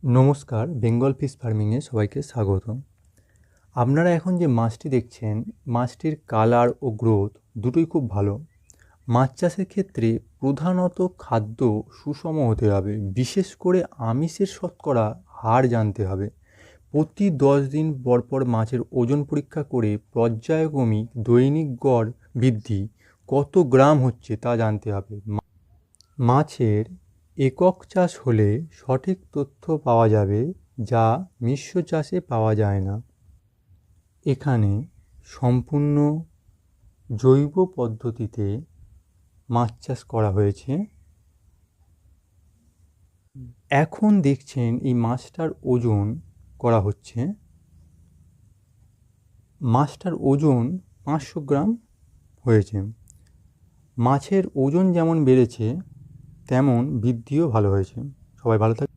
নমস্কার, বেঙ্গল ফিশ ফার্মিংয়ে সবাইকে স্বাগত। আপনারা এখন যে মাছটি দেখছেন, মাছটির কালার ও গ্রোথ দুটোই খুব ভালো। মাছ চাষের ক্ষেত্রে প্রধানত খাদ্য সুষম হতে হবে, বিশেষ করে আমিষের শতকরা হার জানতে হবে। প্রতি 10 দিন পর পর মাছের ওজন পরীক্ষা করে পর্যায়ক্রমিক দৈনিক গড় বৃদ্ধি কত গ্রাম হচ্ছে তা জানতে হবে। মাছের একক চাষ হলে সঠিক তথ্য পাওয়া যাবে, যা মিশ্র চাষে পাওয়া যায় না। এখানে সম্পূর্ণ জৈব পদ্ধতিতে মাছ চাষ করা হয়েছে। এখন দেখছেন এই মাছটার ওজন করা হচ্ছে। মাছটার ওজন 500 গ্রাম হয়েছে। মাছের ওজন যেমন বেড়েছে তেমন বৃদ্ধিও ভালো হয়েছে। সবাই ভালো থাকবে।